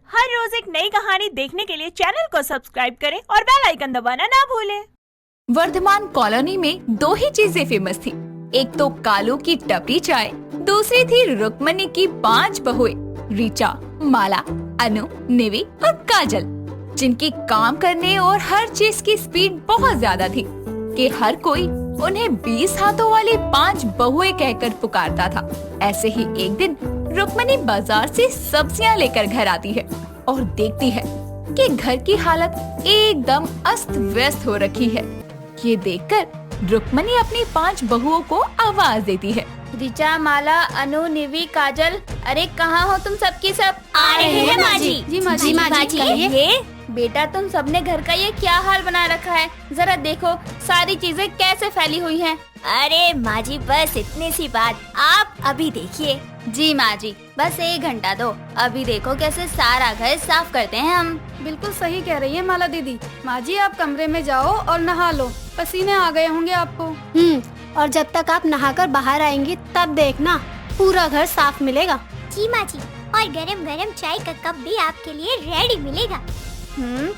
हर रोज एक नई कहानी देखने के लिए चैनल को सब्सक्राइब करें और बेल आइकन दबाना ना भूलें। वर्धमान कॉलोनी में दो ही चीजें फेमस थी। एक तो कालू की टपरी चाय, दूसरी थी रुक्मणी की 5 बहुएं, ऋचा, माला, अनु, निवि और काजल, जिनकी काम करने और हर चीज की स्पीड बहुत ज्यादा थी कि हर कोई उन्हें 20 हाथों वाली 5 बहुएं कहकर पुकारता था। ऐसे ही एक दिन रुक्मणी बाजार से सब्जियां लेकर घर आती है और देखती है कि घर की हालत एकदम अस्त व्यस्त हो रखी है। ये देखकर रुक्मणी अपनी 5 बहुओं को आवाज देती है। ऋचा, माला, अनु, निवि, काजल, अरे कहाँ हो तुम सबकी सब? आ रहे हैं माजी। जी माजी, ये बेटा तुम सबने घर का ये क्या हाल बना रखा है? जरा देखो सारी चीजें कैसे फैली हुई हैं। अरे माजी, बस इतनी सी बात, आप अभी देखिए। जी माजी, बस 1 घंटा दो, अभी देखो कैसे सारा घर साफ करते हैं हम। बिल्कुल सही कह रही है माला दीदी। माँ जी, आप कमरे में जाओ और नहा लो, पसीने आ गए होंगे आपको। और जब तक आप नहाकर बाहर आएंगी तब देखना पूरा घर साफ मिलेगा। जी माँ जी, और गरम गरम चाय का कप भी आपके लिए रेडी मिलेगा।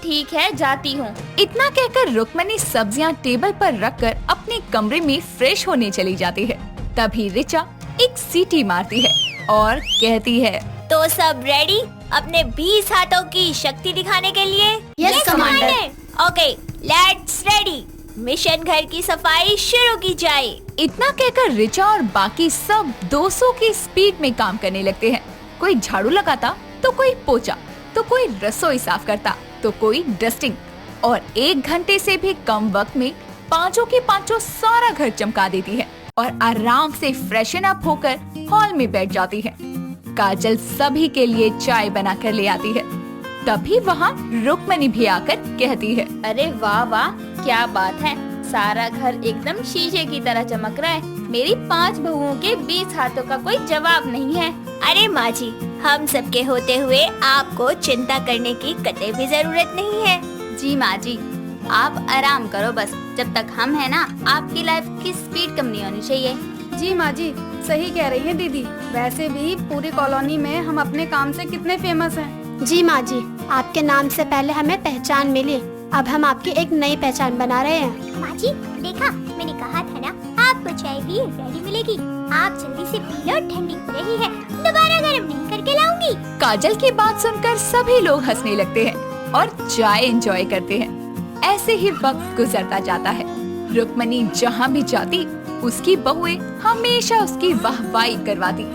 ठीक है, जाती हूँ। इतना कहकर रुक्मणी सब्जियां टेबल पर रखकर अपने कमरे में फ्रेश होने चली जाती है। तभी ऋचा एक सीटी मारती है और कहती है, तो सब रेडी अपने 20 हाथों की शक्ति दिखाने के लिए? Yes commander. Okay, let's ready. Mission घर की सफाई शुरू की जाए। इतना कहकर ऋचा और बाकी सब 200 की स्पीड में काम करने लगते हैं। कोई झाड़ू लगाता तो कोई पोछा, तो कोई रसोई साफ करता तो कोई डस्टिंग, और 1 घंटे से भी कम वक्त में पांचों की पांचों सारा घर चमका देती है और आराम से फ्रेशन अप होकर हॉल में बैठ जाती है। काजल सभी के लिए चाय बना कर ले आती है। तभी वहाँ रुक्मणी भी आकर कहती है, अरे वाह वाह, क्या बात है, सारा घर एकदम शीशे की तरह चमक रहा है। मेरी 5 बहुओं के 20 हाथों का कोई जवाब नहीं है। अरे माँ जी, हम सबके होते हुए आपको चिंता करने की कतई भी जरूरत नहीं है। जी माँ जी, आप आराम करो बस, जब तक हम हैं ना, आपकी लाइफ की स्पीड कम नहीं होनी चाहिए। जी माँ जी, सही कह रही है दीदी। वैसे भी पूरी कॉलोनी में हम अपने काम से कितने फेमस हैं। जी माँ जी, आपके नाम से पहले हमें पहचान मिली, अब हम आपकी एक नई पहचान बना रहे हैं। माँ जी देखा, मैंने कहा था ना आपको चाय भी रेडी मिलेगी। आप जल्दी से पी लो, ठंडी हो रही है, दोबारा गर्म नहीं करके लाऊंगी। काजल की बात सुनकर सभी लोग हंसने लगते हैं और चाय एंजॉय करते हैं। ऐसे ही वक्त गुजरता जाता है। रुक्मणी जहाँ भी जाती उसकी बहुएं हमेशा उसकी वाहवाही करवाती।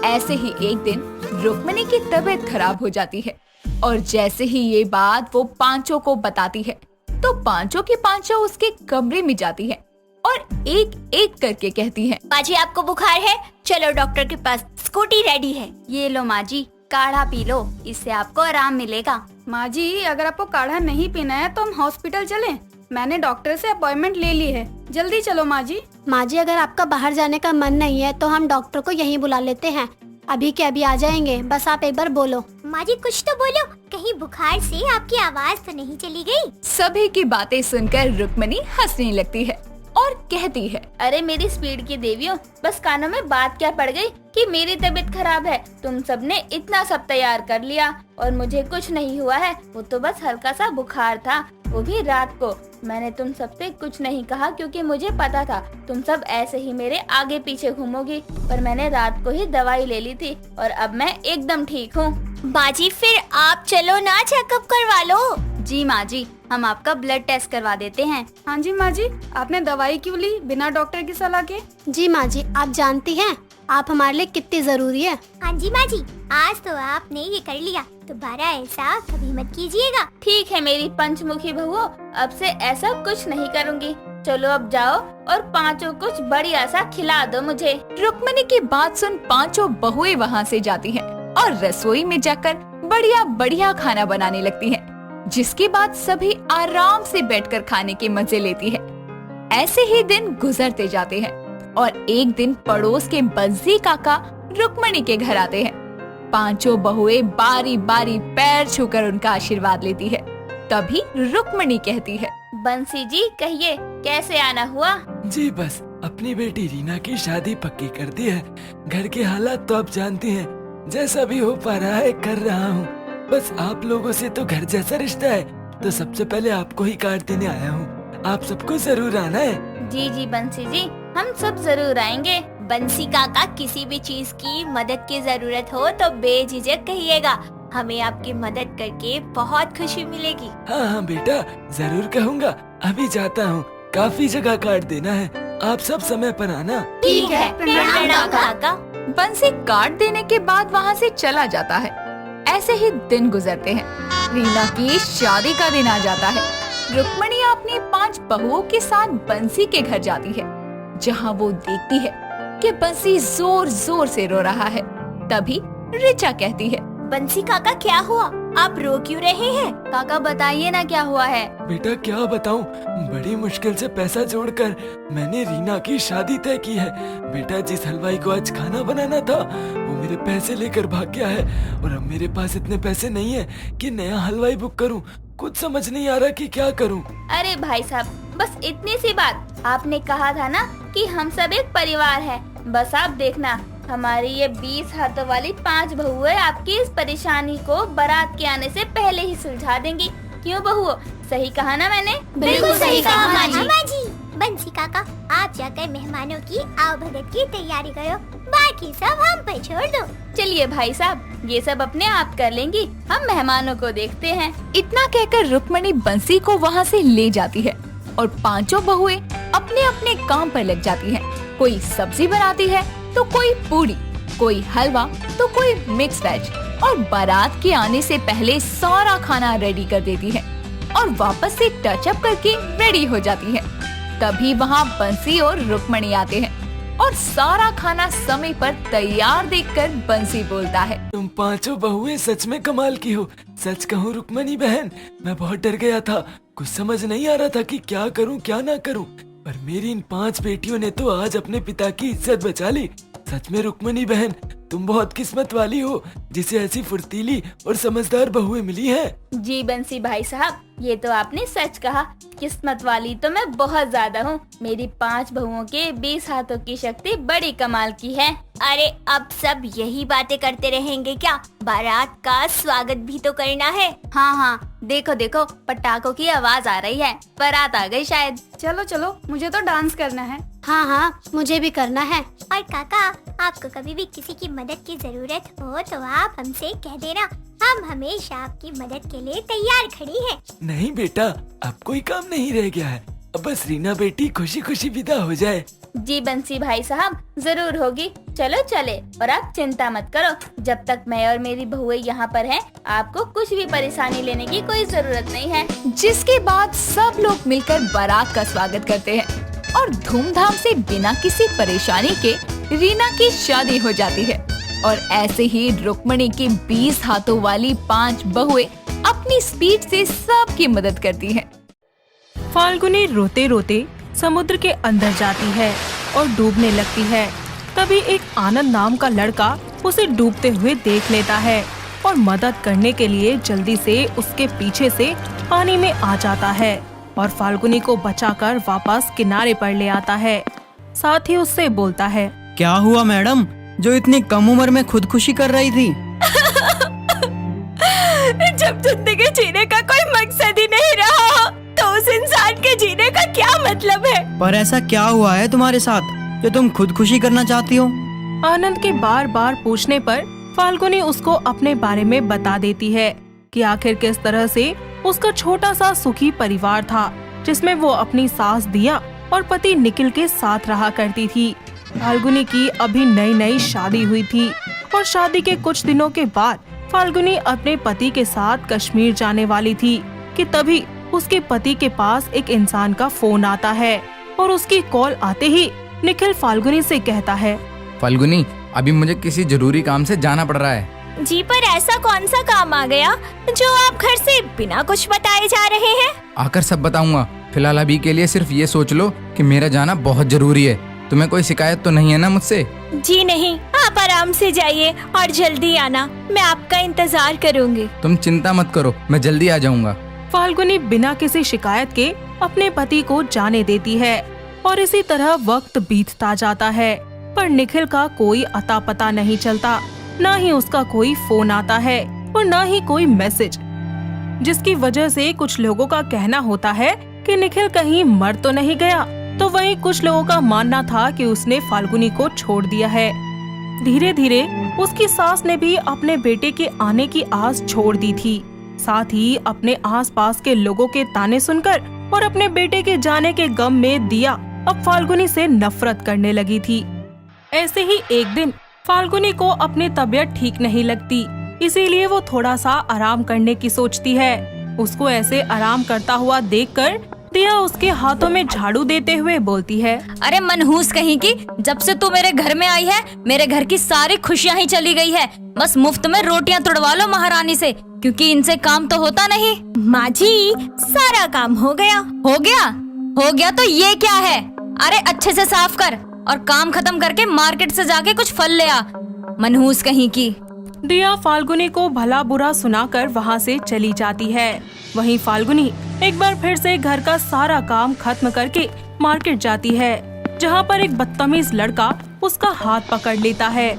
ऐसे ही एक दिन रुक्मणी की तबीयत खराब हो जाती है और जैसे ही ये बात वो पांचों को बताती है तो पांचों की पांचों उसके कमरे में जाती है और एक एक करके कहती हैं, माँ जी आपको बुखार है, चलो डॉक्टर के पास, स्कूटी रेडी है। ये लो माँ जी, काढ़ा पी लो, इससे आपको आराम मिलेगा। माँ जी, अगर आपको काढ़ा नहीं पीना है तो हम हॉस्पिटल चलें। मैंने डॉक्टर से अपॉइंटमेंट ले ली है, जल्दी चलो माँ जी। माँ जी, अगर आपका बाहर जाने का मन नहीं है तो हम डॉक्टर को यहीं बुला लेते हैं, अभी के अभी आ जाएंगे, बस आप एक बार बोलो। माँ जी कुछ तो बोलो, कहीं बुखार से आपकी आवाज तो नहीं चली गई? सभी की बातें सुनकर रुक्मणी हंसने लगती है और कहती है, अरे मेरी स्पीड की देवियों, बस कानों में बात क्या पड़ गई कि मेरी तबीयत खराब है। तुम सबने इतना सब तैयार कर लिया और मुझे कुछ नहीं हुआ है। वो तो बस हल्का सा बुखार था, वो भी रात को। मैंने तुम सबसे कुछ नहीं कहा क्योंकि मुझे पता था तुम सब ऐसे ही मेरे आगे पीछे घूमोगी, पर मैंने रात को ही दवाई ले ली थी और अब मैं एकदम ठीक हूँ। माँ जी फिर आप चलो ना, चेकअप करवा लो। जी माँ जी, हम आपका ब्लड टेस्ट करवा देते हैं। हाँ जी माँ जी, आपने दवाई क्यों ली बिना डॉक्टर की सलाह के? जी माँ जी, आप जानती हैं आप हमारे लिए कितनी जरूरी है। हाँ जी माँ जी, आज तो आपने ये कर लिया, दोबारा ऐसा कभी मत कीजिएगा। ठीक है मेरी पंचमुखी बहुओं, अब से ऐसा कुछ नहीं करूँगी। चलो अब जाओ और पांचों कुछ बढ़िया सा खिला दो मुझे। रुक्मणी की बात सुन पांचों बहुएं वहाँ से जाती हैं और रसोई में जाकर बढ़िया बढ़िया खाना बनाने लगती हैं, जिसके बाद सभी आराम से बैठकर खाने के मजे लेती है। ऐसे ही दिन गुजरते जाते हैं और एक दिन पड़ोस के बंसी काका रुक्मणी के घर आते हैं। पांचों बहुएं बारी बारी पैर छूकर उनका आशीर्वाद लेती है। तभी रुक्मणी कहती है, बंसी जी कहिए कैसे आना हुआ? जी बस अपनी बेटी रीना की शादी पक्की कर दी है। घर के हालात तो आप जानती हैं, जैसा भी हो पा रहा है कर रहा हूँ। बस आप लोगों से तो घर जैसा रिश्ता है, तो सबसे पहले आपको ही कार्ड देने आया हूँ। आप सबको जरूर आना है। जी जी बंसी जी, हम सब जरूर आएंगे। बंसी काका, किसी भी चीज की मदद की जरूरत हो तो बेझिझक कहिएगा, हमें आपकी मदद करके बहुत खुशी मिलेगी। हाँ हाँ बेटा, जरूर कहूँगा। अभी जाता हूँ, काफी जगह कार्ड देना है। आप सब समय पर आना। ठीक है, प्रणाम काका। बंसी कार्ड देने के बाद वहाँ से चला जाता है। ऐसे ही दिन गुजरते हैं। रीना की शादी का दिन आ जाता है। रुक्मणी अपनी 5 बहुओं के साथ बंसी के घर जाती है, जहाँ वो देखती है कि बंसी जोर जोर से रो रहा है। तभी रिचा कहती है, बंसी काका क्या हुआ, आप रो क्यों रहे हैं? काका बताइए ना क्या हुआ है। बेटा क्या बताऊं, बड़ी मुश्किल से पैसा जोड़कर मैंने रीना की शादी तय की है। बेटा जिस हलवाई को आज खाना बनाना था वो मेरे पैसे लेकर भाग गया है, और अब मेरे पास इतने पैसे नहीं है कि नया हलवाई बुक करूं। कुछ समझ नहीं आ रहा कि क्या करूं। अरे भाई साहब, बस इतनी सी बात। आपने कहा था ना कि हम सब एक परिवार है। बस आप देखना, हमारी ये 20 हाथों वाली 5 बहुएं आपकी इस परेशानी को बारात के आने से पहले ही सुलझा देंगी। क्यों बहुओं, सही कहा ना मैंने? बिल्कुल सही कहा माँ जी। अम्मा जी, बंसी काका, आप जाकर मेहमानों की आवभगत की तैयारी करो, बाकी सब हम पे छोड़ दो। चलिए भाई साहब, ये सब अपने आप कर लेंगी, हम मेहमानों को देखते हैं। इतना कहकर रुक्मणी बंसी को वहाँ से ले जाती है और 5 बहुएं अपने अपने काम पर लग जाती हैं। कोई सब्जी बनाती है तो कोई पूरी, कोई हलवा तो कोई मिक्स वेज, और बारात के आने से पहले सारा खाना रेडी कर देती है और वापस से टच अप करके रेडी हो जाती है। तभी वहाँ बंसी और रुक्मणी आते हैं और सारा खाना समय पर तैयार देखकर बंसी बोलता है, तुम 5 बहुएं सच में कमाल की हो। सच कहूँ रुक्मणी बहन, मैं बहुत डर गया था। कुछ समझ नहीं आ रहा था कि क्या करूँ क्या ना करूँ, पर मेरी इन 5 बेटियों ने तो आज अपने पिता की इज्जत बचा ली। सच में रुक्मणी बहन, तुम बहुत किस्मत वाली हो जिसे ऐसी फुर्तीली और समझदार बहुएं मिली हैं। जी बंसी भाई साहब, ये तो आपने सच कहा। किस्मत वाली तो मैं बहुत ज्यादा हूँ। मेरी 5 बहुओं के 20 हाथों की शक्ति बड़ी कमाल की है। अरे अब सब यही बातें करते रहेंगे क्या? बारात का स्वागत भी तो करना है। हाँ हाँ, देखो देखो, पटाखों की आवाज आ रही है, बारात आ गई शायद। चलो चलो, मुझे तो डांस करना है। हाँ हाँ, मुझे भी करना है। और काका, आपको कभी भी किसी की मदद की जरूरत हो तो आप हमसे कह देना, हम हमेशा आपकी मदद के लिए तैयार खड़ी हैं। नहीं बेटा, अब कोई काम नहीं रह गया है। अब बस रीना बेटी खुशी खुशी विदा हो जाए। जी बंसी भाई साहब, जरूर होगी। चलो चले, और आप चिंता मत करो। जब तक मैं और मेरी बहुएं यहाँ पर हैं, आपको कुछ भी परेशानी लेने की कोई जरूरत नहीं है। जिसके बाद सब लोग मिलकर बारात का स्वागत करते हैं और धूमधाम से बिना किसी परेशानी के रीना की शादी हो जाती है। और ऐसे ही रुक्मणी की 20 हाथों वाली 5 बहुएं अपनी स्पीड से सबकी मदद करती हैं। फाल्गुनी रोते रोते समुद्र के अंदर जाती है और डूबने लगती है। तभी एक आनंद नाम का लड़का उसे डूबते हुए देख लेता है और मदद करने के लिए जल्दी से उसके पीछे से पानी में आ जाता है और फाल्गुनी को बचाकर वापस किनारे पर ले आता है। साथ ही उससे बोलता है, क्या हुआ मैडम, जो इतनी कम उम्र में खुदकुशी कर रही थी? जब जिंदगी जीने का कोई मकसद ही नहीं रहा तो उस इंसान के जीने का क्या मतलब है? पर ऐसा क्या हुआ है तुम्हारे साथ जो तुम खुदकुशी करना चाहती हो? आनंद के बार बार पूछने पर फाल्गुनी उसको अपने बारे में बता देती है कि आखिर किस तरह से उसका छोटा सा सुखी परिवार था, जिसमें वो अपनी सास दिया और पति निखिल के साथ रहा करती थी। फाल्गुनी की अभी नई नई शादी हुई थी और शादी के कुछ दिनों के बाद फाल्गुनी अपने पति के साथ कश्मीर जाने वाली थी कि तभी उसके पति के पास एक इंसान का फोन आता है और उसकी कॉल आते ही निखिल फाल्गुनी से कहता है, फाल्गुनी, अभी मुझे किसी जरूरी काम से जाना पड़ रहा है। जी, पर ऐसा कौन सा काम आ गया जो आप घर से बिना कुछ बताए जा रहे हैं? आकर सब बताऊंगा। फिलहाल अभी के लिए सिर्फ ये सोच लो कि मेरा जाना बहुत जरूरी है। तुम्हें कोई शिकायत तो नहीं है ना मुझसे? जी नहीं, आप आराम से जाइए और जल्दी आना, मैं आपका इंतजार करूंगी। तुम चिंता मत करो, मैं जल्दी आ जाऊंगा। फाल्गुनी बिना किसी शिकायत के अपने पति को जाने देती है और इसी तरह वक्त बीतता जाता है, पर निखिल का कोई अता पता नहीं चलता, न ही उसका कोई फोन आता है। और न ही कोई मैसेज, जिसकी वजह से कुछ लोगों का कहना होता है कि निखिल कहीं मर तो नहीं गया, तो वहीं कुछ लोगों का मानना था कि उसने फाल्गुनी को छोड़ दिया है। धीरे धीरे उसकी सास ने भी अपने बेटे के आने की आस छोड़ दी थी। साथ ही अपने आसपास के लोगों के ताने सुनकर और अपने बेटे के जाने के गम में दिया अब फाल्गुनी से नफरत करने लगी थी। ऐसे ही एक दिन फाल्गुनी को अपनी तबीयत ठीक नहीं लगती, इसीलिए वो थोड़ा सा आराम करने की सोचती है। उसको ऐसे आराम करता हुआ देखकर दिया उसके हाथों में झाड़ू देते हुए बोलती है, अरे मनहूस कहीं की, जब से तू मेरे घर में आई है मेरे घर की सारी खुशियाँ ही चली गई है। बस मुफ्त में रोटियाँ तुड़वा लो महारानी से, क्योंकि इनसे काम तो होता नहीं। माँ जी, सारा काम हो गया। हो गया? हो गया तो ये क्या है? अरे अच्छे से साफ कर और काम खत्म करके मार्केट से जाके कुछ फल ले आ, मनहूस कहीं की। दिया फाल्गुनी को भला बुरा सुनाकर वहाँ से चली जाती है। वहीं फाल्गुनी एक बार फिर से घर का सारा काम खत्म करके मार्केट जाती है, जहाँ पर एक बदतमीज लड़का उसका हाथ पकड़ लेता है।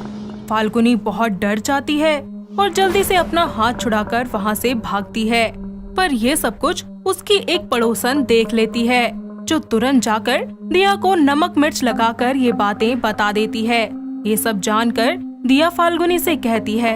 फाल्गुनी बहुत डर जाती है और जल्दी से अपना हाथ छुड़ाकर वहाँ से भागती है, पर ये सब कुछ उसकी एक पड़ोसन देख लेती है, जो तुरंत जाकर दिया को नमक मिर्च लगाकर ये बातें बता देती है। ये सब जानकर दिया फाल्गुनी से कहती है,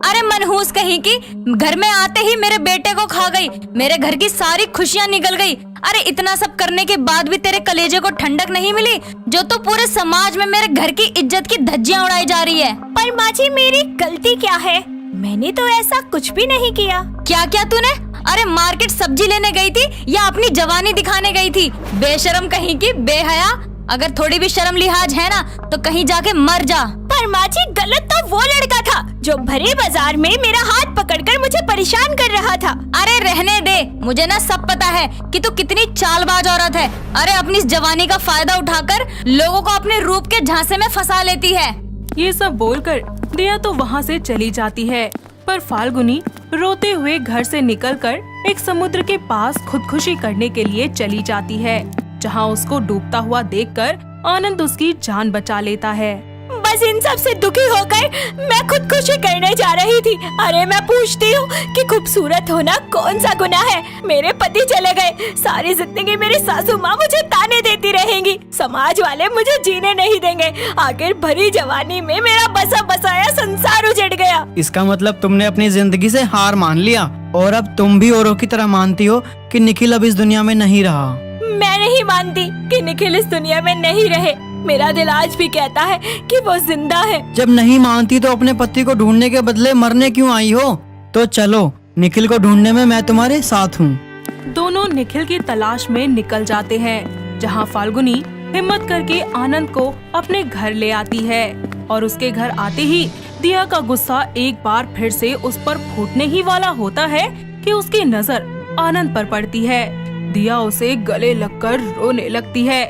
अरे मनहूस कहीं की, घर में आते ही मेरे बेटे को खा गई, मेरे घर की सारी खुशियाँ निकल गई। अरे इतना सब करने के बाद भी तेरे कलेजे को ठंडक नहीं मिली, जो तो पूरे समाज में मेरे घर की इज्जत की धज्जियाँ उड़ाई जा रही है। पर माँ जी, मेरी गलती क्या है? मैंने तो ऐसा कुछ भी नहीं किया। क्या क्या तूने? अरे मार्केट सब्जी लेने गई थी या अपनी जवानी दिखाने गई थी? बेशरम कहीं की, बेहया। अगर थोड़ी भी शर्म लिहाज है ना तो कहीं जाके मर जा। पर माँ जी, गलत तो वो लड़का था जो भरे बाजार में मेरा हाथ पकड़कर मुझे परेशान कर रहा था। अरे रहने दे, मुझे ना सब पता है कि तू कितनी चालबाज औरत है। अरे अपनी इस जवानी का फायदा उठाकर लोगों को अपने रूप के झांसे में फंसा लेती है। ये सब बोलकर दिया तो वहाँ से चली जाती है, पर फाल्गुनी रोते हुए घर से निकलकर एक समुद्र के पास खुदकुशी करने के लिए चली जाती है, जहाँ उसको डूबता हुआ देखकर आनंद उसकी जान बचा लेता है। बस इन सब से दुखी होकर मैं खुदकुशी करने जा रही थी। अरे मैं पूछती हूँ कि खूबसूरत होना कौन सा गुनाह है? मेरे पति चले गए, सारी जिंदगी मेरी सासू माँ मुझे ताने देती रहेंगी, समाज वाले मुझे जीने नहीं देंगे। आखिर भरी जवानी में मेरा बसा बसाया संसार उजड़ गया। इसका मतलब तुमने अपनी जिंदगी से हार मान लिया और अब तुम भी औरों की तरह मानती हो कि निखिल अब इस दुनिया में नहीं रहा। मैं नहीं मानती कि निखिल इस दुनिया में नहीं रहे। मेरा दिल आज भी कहता है कि वो जिंदा है। जब नहीं मानती तो अपने पति को ढूंढने के बदले मरने क्यों आई हो? तो चलो, निखिल को ढूंढने में मैं तुम्हारे साथ हूँ। दोनों निखिल की तलाश में निकल जाते हैं, जहाँ फाल्गुनी हिम्मत करके आनंद को अपने घर ले आती है और उसके घर आते ही दिया का गुस्सा एक बार फिर से उस पर फूटने ही वाला होता है कि उसकी नजर आनंद पर पड़ती है। दिया उसे गले लगकर रोने लगती है।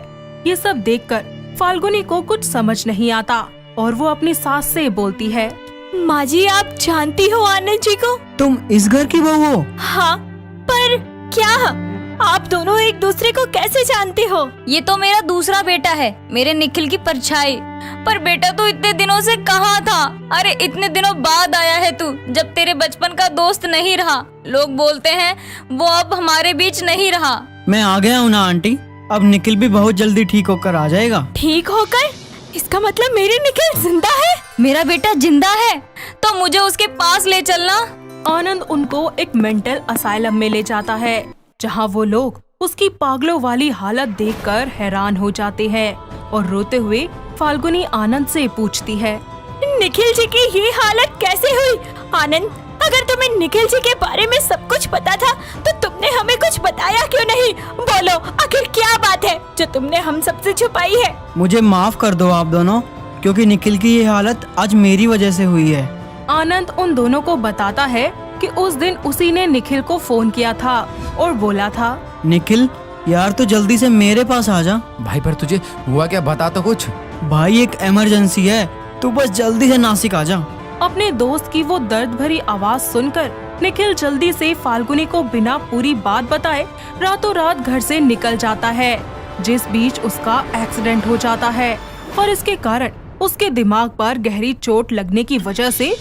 ये सब देखकर फाल्गुनी को कुछ समझ नहीं आता और वो अपनी सास से बोलती है, माँ जी, आप जानती हो आनंद जी को? तुम इस घर की बहू हो? हाँ, पर क्या आप दोनों एक दूसरे को कैसे जानते हो? ये तो मेरा दूसरा बेटा है, मेरे निखिल की परछाई। पर बेटा तू इतने दिनों से कहाँ था? अरे इतने दिनों बाद आया है तू, जब तेरे बचपन का दोस्त नहीं रहा। लोग बोलते हैं वो अब हमारे बीच नहीं रहा। मैं आ गया हूँ ना आंटी, अब निखिल भी बहुत जल्दी ठीक होकर आ जाएगा। ठीक होकर? इसका मतलब मेरे निखिल जिंदा है? मेरा बेटा जिंदा है तो मुझे उसके पास ले चलना। आनंद उनको एक मेंटल असाइलम में ले जाता है, जहाँ वो लोग उसकी पागलों वाली हालत देखकर हैरान हो जाते हैं और रोते हुए फाल्गुनी आनंद से पूछती है, निखिल जी की ये हालत कैसे हुई? आनंद, अगर तुम्हें निखिल जी के बारे में सब कुछ पता था तो तुमने हमें कुछ बताया क्यों नहीं? बोलो, आखिर क्या बात है जो तुमने हम सबसे छुपाई है? मुझे माफ कर दो आप दोनों, क्योंकि निखिल की ये हालत आज मेरी वजह से हुई है। आनंद उन दोनों को बताता है कि उस दिन उसी ने निखिल को फोन किया था और बोला था, निखिल यार तू जल्दी से मेरे पास आ जा। भाई पर तुझे हुआ क्या, बता तो कुछ। भाई एक इमरजेंसी है, तू बस जल्दी से नासिक आ जा। अपने दोस्त की वो दर्द भरी आवाज सुनकर निखिल जल्दी से फाल्गुनी को बिना पूरी बात बताए रातों रात घर से निकल जाता है, जिस बीच उसका एक्सीडेंट हो जाता है और इसके कारण उसके दिमाग पर गहरी चोट लगने की वजह से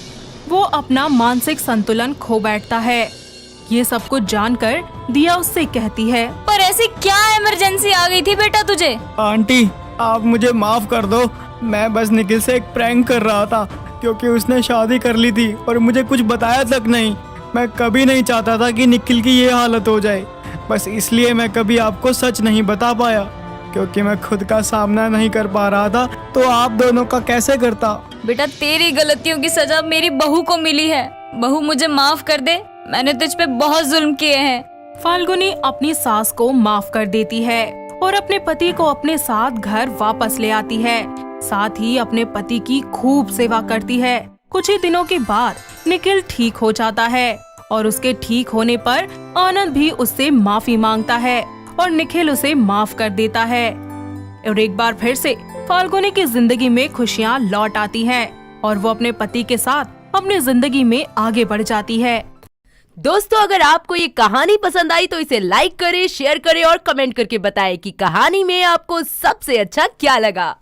वो अपना मानसिक संतुलन खो बैठता है। ये सब कुछ जानकर दिया उससे कहती है, पर ऐसी क्या इमरजेंसी आ गई थी बेटा तुझे? आंटी आप मुझे माफ कर दो, मैं बस निखिल से एक प्रैंक कर रहा था क्योंकि उसने शादी कर ली थी और मुझे कुछ बताया तक नहीं। मैं कभी नहीं चाहता था कि निखिल की ये हालत हो जाए, बस इसलिए मैं कभी आपको सच नहीं बता पाया क्योंकि मैं खुद का सामना नहीं कर पा रहा था तो आप दोनों का कैसे करता। बेटा तेरी गलतियों की सजा मेरी बहू को मिली है। बहू मुझे माफ कर दे, मैंने तुझ पे बहुत जुल्म किए हैं। फाल्गुनी अपनी सास को माफ कर देती है और अपने पति को अपने साथ घर वापस ले आती है। साथ ही अपने पति की खूब सेवा करती है। कुछ ही दिनों के बाद निखिल ठीक हो जाता है और उसके ठीक होने पर आनंद भी उससे माफी मांगता है और निखिल उसे माफ कर देता है। और एक बार फिर से फाल्गुनी की जिंदगी में खुशियाँ लौट आती हैं और वो अपने पति के साथ अपनी जिंदगी में आगे बढ़ जाती है। दोस्तों अगर आपको ये कहानी पसंद आई तो इसे लाइक करें, शेयर करें और कमेंट करके बताएं कि कहानी में आपको सबसे अच्छा क्या लगा।